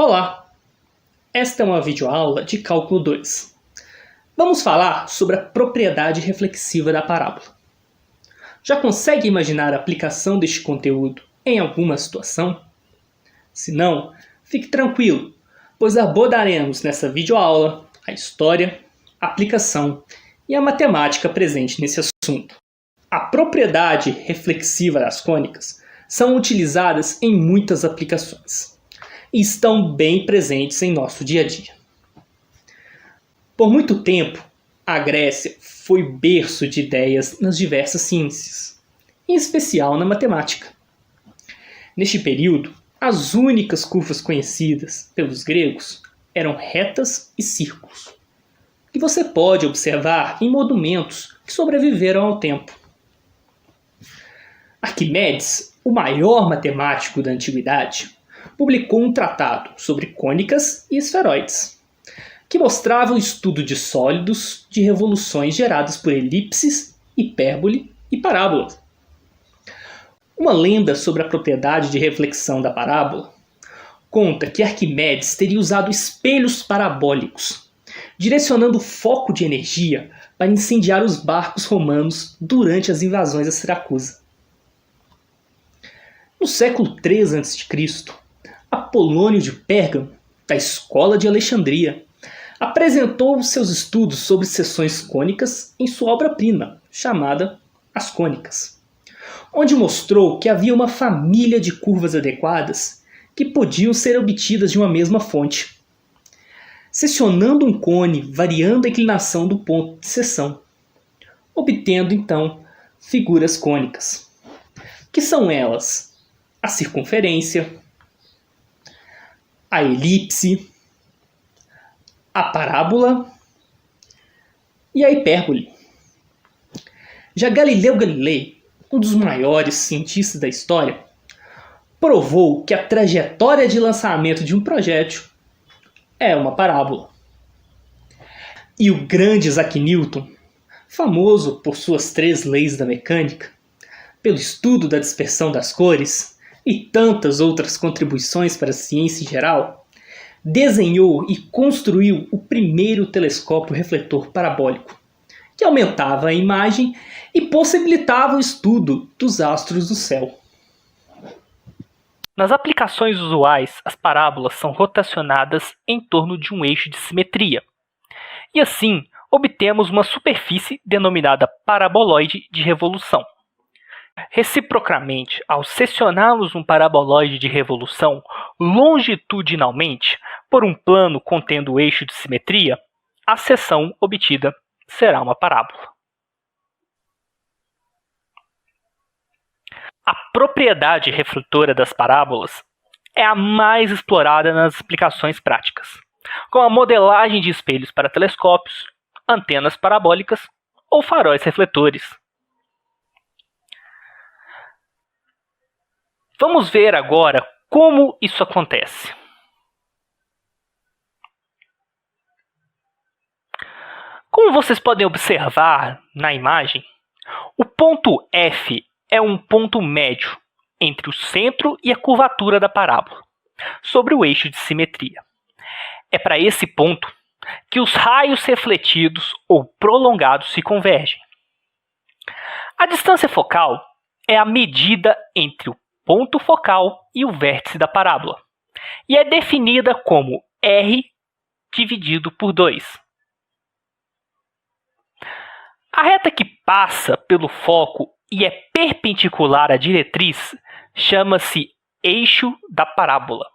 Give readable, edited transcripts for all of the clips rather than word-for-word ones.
Olá! Esta é uma videoaula de Cálculo 2. Vamos falar sobre a propriedade reflexiva da parábola. Já consegue imaginar a aplicação deste conteúdo em alguma situação? Se não, fique tranquilo, pois abordaremos nessa videoaula a história, a aplicação e a matemática presente nesse assunto. A propriedade reflexiva das cônicas são utilizadas em muitas aplicações e estão bem presentes em nosso dia a dia. Por muito tempo, a Grécia foi berço de ideias nas diversas ciências, em especial na matemática. Neste período, as únicas curvas conhecidas pelos gregos eram retas e círculos, que você pode observar em monumentos que sobreviveram ao tempo. Arquimedes, o maior matemático da antiguidade, publicou um tratado sobre cônicas e esferoides, que mostrava o estudo de sólidos de revoluções geradas por elipses, hipérbole e parábola. Uma lenda sobre a propriedade de reflexão da parábola conta que Arquimedes teria usado espelhos parabólicos, direcionando o foco de energia para incendiar os barcos romanos durante as invasões a Siracusa. No século III a.C., Apolônio de Pérgamo, da Escola de Alexandria, apresentou seus estudos sobre seções cônicas em sua obra-prima, chamada As Cônicas, onde mostrou que havia uma família de curvas adequadas que podiam ser obtidas de uma mesma fonte, secionando um cone variando a inclinação do ponto de seção, obtendo então figuras cônicas, que são elas a circunferência, a elipse, a parábola e a hipérbole. Já Galileu Galilei, um dos maiores cientistas da história, provou que a trajetória de lançamento de um projétil é uma parábola. E o grande Isaac Newton, famoso por suas 3 leis da mecânica, pelo estudo da dispersão das cores e tantas outras contribuições para a ciência em geral, desenhou e construiu o primeiro telescópio refletor parabólico, que aumentava a imagem e possibilitava o estudo dos astros do céu. Nas aplicações usuais, as parábolas são rotacionadas em torno de um eixo de simetria, e assim obtemos uma superfície denominada paraboloide de revolução. Reciprocamente, ao seccionarmos um paraboloide de revolução longitudinalmente por um plano contendo o eixo de simetria, a seção obtida será uma parábola. A propriedade refletora das parábolas é a mais explorada nas aplicações práticas, com a modelagem de espelhos para telescópios, antenas parabólicas ou faróis refletores. Vamos ver agora como isso acontece. Como vocês podem observar na imagem, o ponto F é um ponto médio entre o centro e a curvatura da parábola, sobre o eixo de simetria. É para esse ponto que os raios refletidos ou prolongados se convergem. A distância focal é a medida entre o ponto focal e o vértice da parábola, e é definida como R dividido por 2. A reta que passa pelo foco e é perpendicular à diretriz chama-se eixo da parábola.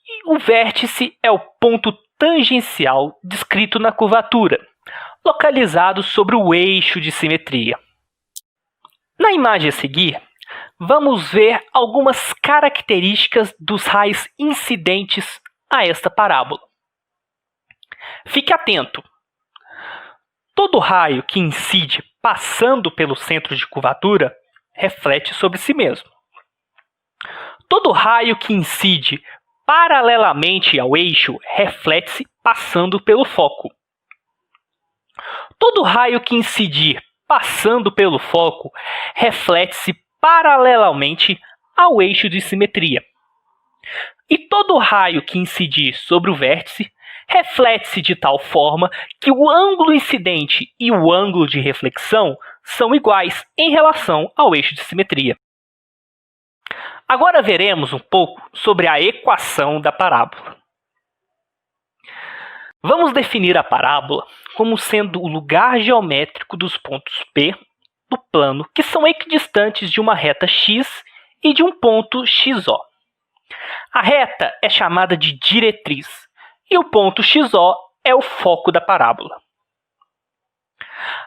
E o vértice é o ponto tangencial descrito na curvatura, localizado sobre o eixo de simetria. Na imagem a seguir, vamos ver algumas características dos raios incidentes a esta parábola. Fique atento. Todo raio que incide passando pelo centro de curvatura reflete sobre si mesmo. Todo raio que incide paralelamente ao eixo reflete-se passando pelo foco. Todo raio que incidir passando pelo foco reflete-se paralelamente ao eixo de simetria. E todo todo raio que incidir sobre o vértice reflete-se de tal forma que o ângulo incidente e o ângulo de reflexão são iguais em relação ao eixo de simetria. Agora veremos um pouco sobre a equação da parábola. Vamos definir a parábola como sendo o lugar geométrico dos pontos P do plano que são equidistantes de uma reta x e de um ponto XO. A reta é chamada de diretriz e o ponto XO é o foco da parábola.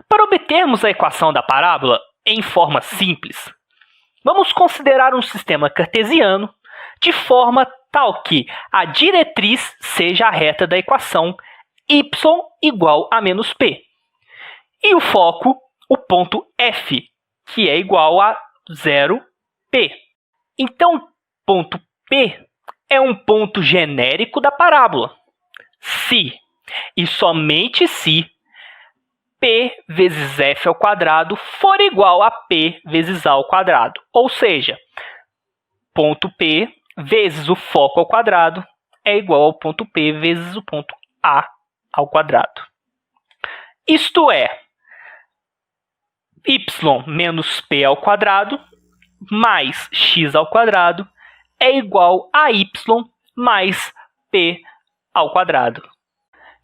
Para obtermos a equação da parábola em forma simples, vamos considerar um sistema cartesiano de forma tal que a diretriz seja a reta da equação y igual a menos p e o foco, o ponto F, que é igual a 0p. Então, ponto P é um ponto genérico da parábola. Se e somente se P vezes F ao quadrado for igual a P vezes A ao quadrado. Ou seja, ponto P vezes o foco ao quadrado é igual ao ponto P vezes o ponto A ao quadrado. Isto é, y menos P ao quadrado mais x ao quadrado é igual a y mais P ao quadrado.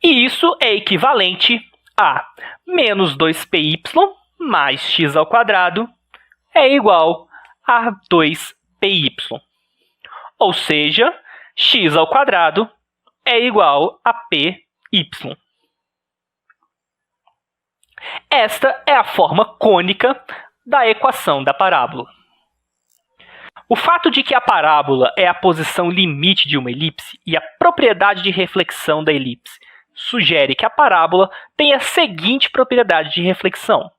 E isso é equivalente a menos 2py mais x ao quadrado é igual a 2py. Ou seja, x ao quadrado é igual a py. Esta é a forma cônica da equação da parábola. O fato de que a parábola é a posição limite de uma elipse e a propriedade de reflexão da elipse sugere que a parábola tem a seguinte propriedade de reflexão.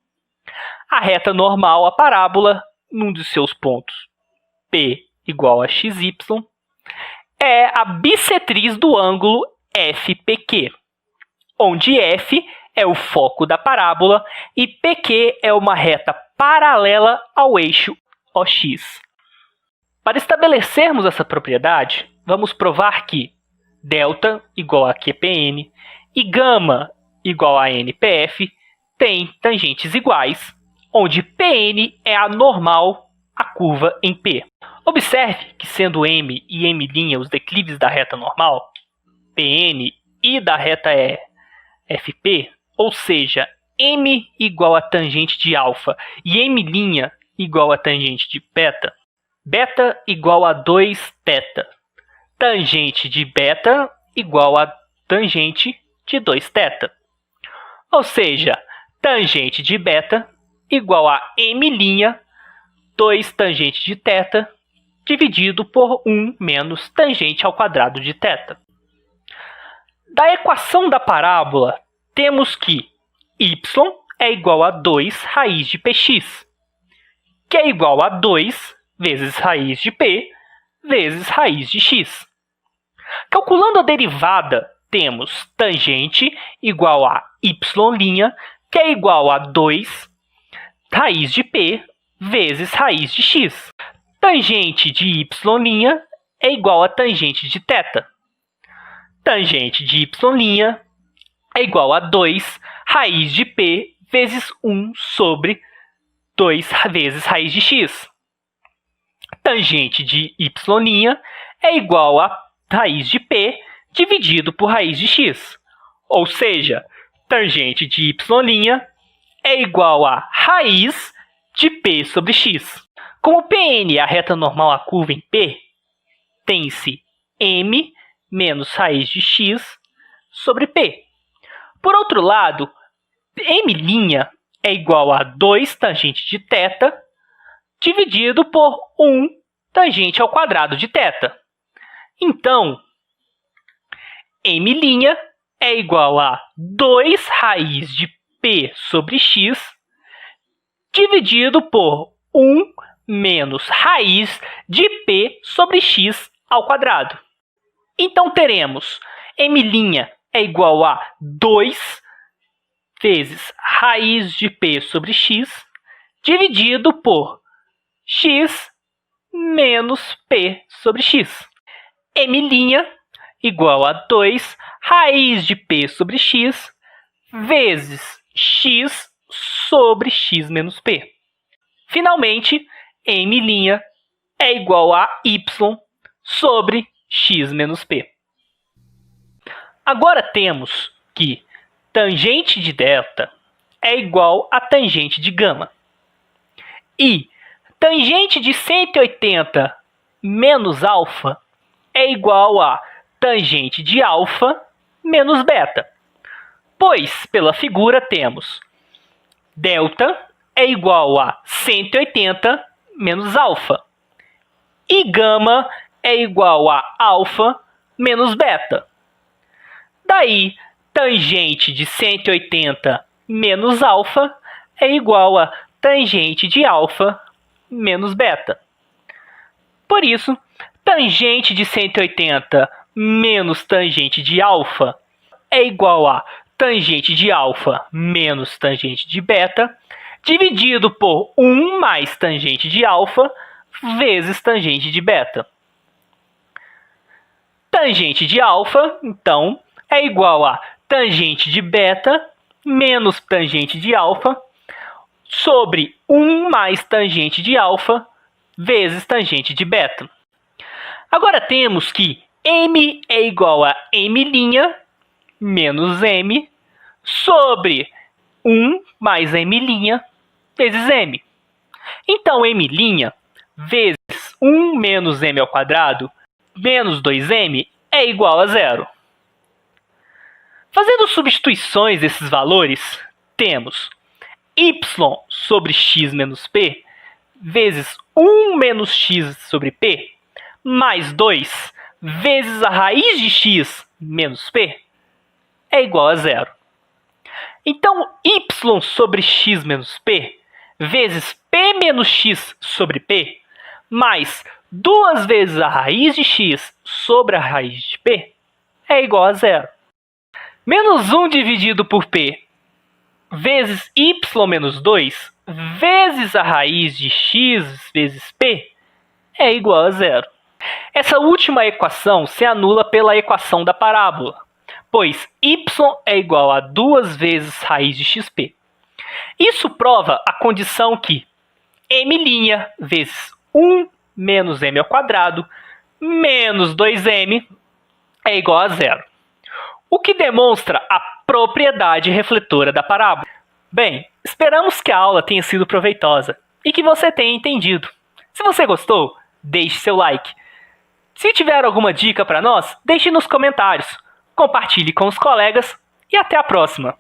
A reta normal à parábola, num de seus pontos P igual a xy, é a bissetriz do ângulo FPQ, onde F é o foco da parábola e PQ é uma reta paralela ao eixo OX. Para estabelecermos essa propriedade, vamos provar que delta igual a QPN e gama igual a NPF têm tangentes iguais, onde PN é a normal à curva em P. Observe que, sendo M e M' os declives da reta normal, PN e da reta é FP, ou seja, M igual a tangente de alfa e M' igual a tangente de beta, beta igual a 2θ. Tangente de beta igual a tangente de 2θ. Ou seja, tangente de beta igual a M', 2 tangente de θ, dividido por 1 menos tangente ao quadrado de θ. Da equação da parábola, temos que y é igual a 2 raiz de px, que é igual a 2 vezes raiz de p vezes raiz de x. Calculando a derivada, temos tangente igual a y', que é igual a 2 raiz de p vezes raiz de x. Tangente de y' é igual a tangente de θ. Tangente de y' é igual a 2 raiz de p vezes 1 sobre 2 vezes raiz de x. Tangente de y' é igual a raiz de p dividido por raiz de x. Ou seja, tangente de y' é igual a raiz de p sobre x. Como Pn é a reta normal à curva em P, tem-se m menos raiz de x sobre p. Por outro lado, M' é igual a 2 tangente de θ dividido por 1 tangente ao quadrado de θ. Então, M' é igual a 2 raiz de p sobre x dividido por 1 menos raiz de p sobre x ao quadrado. Então, teremos M' é igual a 2 vezes raiz de p sobre x dividido por x menos p sobre x. m' igual a 2 raiz de p sobre x vezes x sobre x menos p. Finalmente, m' é igual a y sobre x menos p. Agora temos que tangente de delta é igual a tangente de gama. E tangente de 180 menos alfa é igual a tangente de alfa menos beta. Pois, pela figura, temos delta é igual a 180 menos alfa. E gama é igual a alfa menos beta. Daí, tangente de 180 menos alfa é igual a tangente de alfa menos beta. Por isso, tangente de 180 menos tangente de alfa é igual a tangente de alfa menos tangente de beta, dividido por 1 mais tangente de alfa vezes tangente de beta. Tangente de alfa, então, é igual a tangente de beta menos tangente de alfa sobre 1 mais tangente de alfa vezes tangente de beta. Agora temos que m é igual a m' menos m sobre 1 mais m' vezes m. Então, m' vezes 1 menos m ao quadrado menos 2m é igual a 0. Fazendo substituições desses valores, temos y sobre x menos p vezes 1 menos x sobre p mais 2 vezes a raiz de x menos p é igual a 0. Então, y sobre x menos p vezes p menos x sobre p mais 2 vezes a raiz de x sobre a raiz de p é igual a 0. Menos 1 dividido por p vezes y menos 2 vezes a raiz de x vezes p é igual a 0. Essa última equação se anula pela equação da parábola, pois y é igual a 2 vezes raiz de xp. Isso prova a condição que m' vezes 1 menos m ao quadrado menos 2m é igual a 0. O que demonstra a propriedade refletora da parábola. Bem, esperamos que a aula tenha sido proveitosa e que você tenha entendido. Se você gostou, deixe seu like. Se tiver alguma dica para nós, deixe nos comentários. Compartilhe com os colegas e até a próxima!